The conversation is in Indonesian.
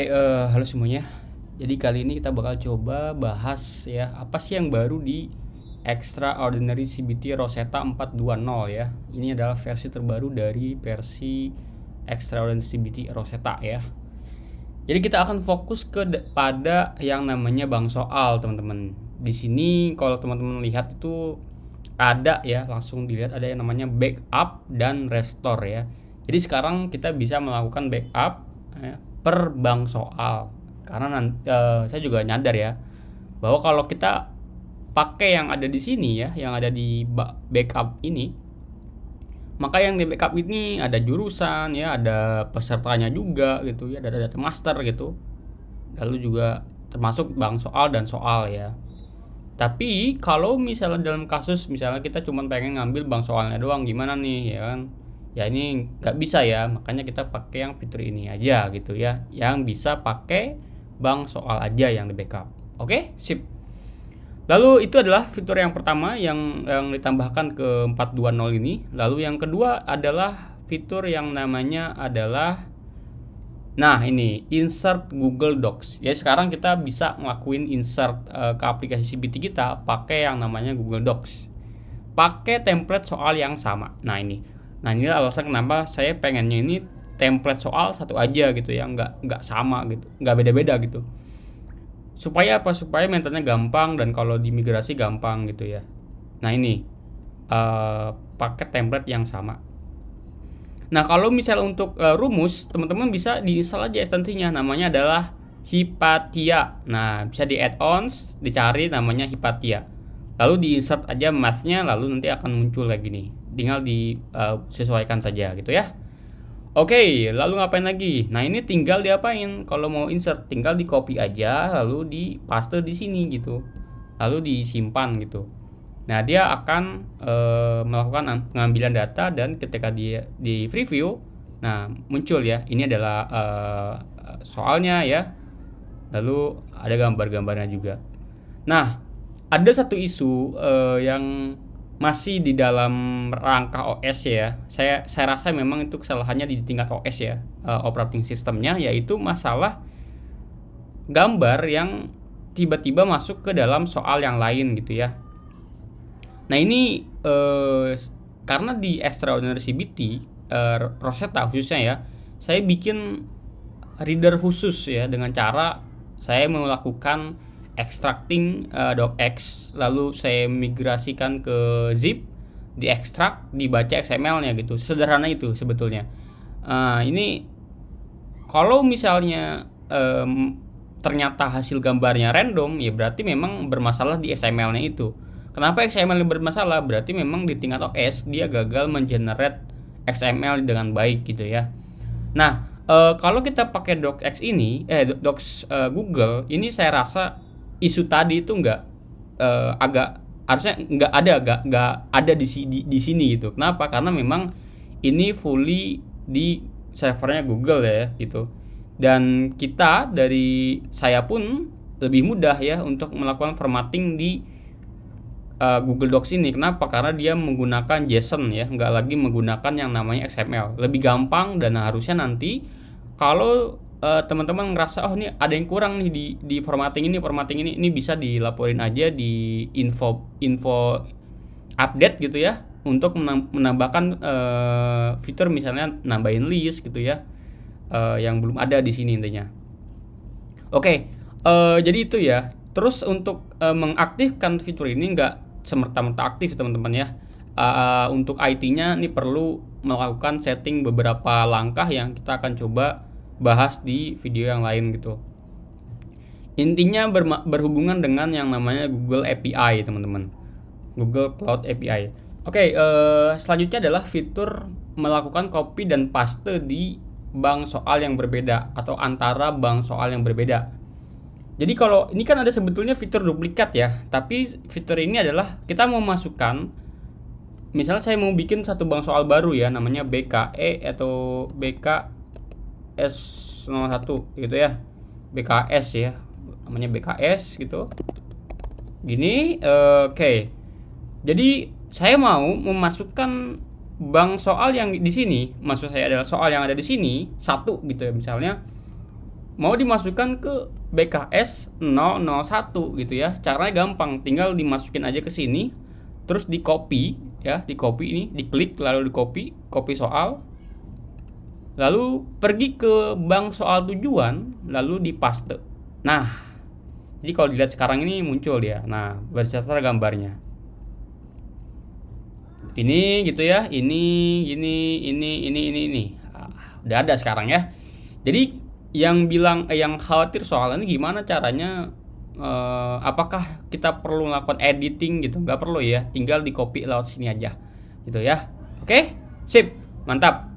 Halo semuanya. Jadi kali ini kita bakal coba bahas ya, apa sih yang baru di Extraordinary CBT Rosetta 420 ya. Ini adalah versi terbaru dari versi Extraordinary CBT Rosetta ya. Jadi kita akan fokus pada yang namanya bank soal, teman-teman. Di sini kalau teman-teman lihat itu ada ya, langsung dilihat ada yang namanya backup dan restore ya. Jadi sekarang kita bisa melakukan backup ya, per bank soal. Karena saya juga nyadar ya bahwa kalau kita pakai yang ada di sini ya, yang ada di backup ini, maka yang di backup ini ada jurusan ya, ada pesertanya juga gitu ya, ada data master gitu. Lalu juga termasuk bank soal dan soal ya. Tapi kalau misalnya dalam kasus misalnya kita cuma pengen ngambil bank soalnya doang, gimana nih ya kan? Ya ini nggak bisa ya, makanya kita pakai yang fitur ini aja gitu ya, yang bisa pakai bank soal aja yang di backup. Oke, sip. Lalu itu adalah fitur yang pertama yang ditambahkan ke 420 ini. Lalu yang kedua adalah fitur yang namanya adalah, nah ini insert Google Docs. Ya sekarang kita bisa ngelakuin insert ke aplikasi CBT kita pakai yang namanya Google Docs. Pakai template soal yang sama. Nah ini. Nah ini alasan kenapa saya pengennya ini template soal satu aja gitu ya, nggak sama gitu, nggak beda-beda gitu. Supaya apa? Supaya maintenance gampang dan kalau dimigrasi gampang gitu ya. Nah ini pakai template yang sama. Nah kalau misal untuk rumus, teman-teman bisa diinstal aja ekstensinya, namanya adalah Hypatia. Nah bisa di add-ons, dicari namanya Hypatia. Lalu di-insert aja math-nya, lalu nanti akan muncul kayak gini. Tinggal disesuaikan saja gitu ya. Oke, lalu ngapain lagi? Nah ini tinggal diapain? Kalau mau insert, tinggal di copy aja, lalu di paste di sini gitu, lalu disimpan gitu. Nah dia akan melakukan pengambilan data dan ketika dia di preview, nah muncul ya. Ini adalah soalnya ya. Lalu ada gambar-gambarnya juga. Nah ada satu isu yang masih di dalam rangka OS ya. Saya rasa memang itu kesalahannya di tingkat OS ya, operating systemnya, yaitu masalah gambar yang tiba-tiba masuk ke dalam soal yang lain gitu ya. Nah ini karena di Extraordinary CBT Rosetta khususnya ya, saya bikin reader khusus ya, dengan cara saya melakukan extracting docx, lalu saya migrasikan ke zip, diekstrak, dibaca XML-nya gitu. Sederhana itu sebetulnya. Ini kalau misalnya ternyata hasil gambarnya random, ya berarti memang bermasalah di XML-nya itu. Kenapa XML bermasalah? Berarti memang di tingkat OS dia gagal mengenerate XML dengan baik gitu ya. Nah, kalau kita pakai docx ini, docs Google ini, saya rasa isu tadi itu agak harusnya nggak ada di sini gitu. Kenapa? Karena memang ini fully di servernya Google ya gitu. Dan kita dari saya pun lebih mudah ya untuk melakukan formatting di Google Docs ini. Kenapa? Karena dia menggunakan JSON ya, nggak lagi menggunakan yang namanya XML. Lebih gampang dan harusnya nanti kalau teman-teman ngerasa ini ada yang kurang nih di formatting ini bisa dilaporin aja di info update gitu ya, untuk menambahkan fitur misalnya nambahin list gitu ya, yang belum ada di sini intinya. Oke, jadi itu ya. Terus untuk mengaktifkan fitur ini nggak semerta-merta aktif teman-teman ya. Untuk IT-nya ini perlu melakukan setting beberapa langkah yang kita akan coba bahas di video yang lain gitu. Intinya berhubungan dengan yang namanya Google API teman-teman, Google Cloud API. Oke, selanjutnya adalah fitur melakukan copy dan paste di bank soal yang berbeda atau antara bank soal yang berbeda. Jadi kalau ini kan ada sebetulnya fitur duplikat ya, tapi fitur ini adalah kita mau masukkan, misalnya saya mau bikin satu bank soal baru ya, namanya BKE atau BKS01 gitu ya, BKS ya, namanya BKS gitu. Gini, oke. Jadi saya mau memasukkan bank soal yang di sini, maksud saya adalah soal yang ada di sini satu gitu ya, misalnya mau dimasukkan ke BKS 001 gitu ya. Caranya gampang, tinggal dimasukin aja ke sini, terus di copy ya, di copy ini, diklik lalu di copy soal, lalu pergi ke bank soal tujuan, lalu di paste. Nah, jadi kalau dilihat sekarang ini muncul dia. Nah, berserta gambarnya. Ini gitu ya, ini. Udah ada sekarang ya. Jadi yang khawatir soal ini gimana caranya, apakah kita perlu melakukan editing gitu? Nggak perlu ya, tinggal di copy lewat sini aja gitu ya. Oke, sip, mantap.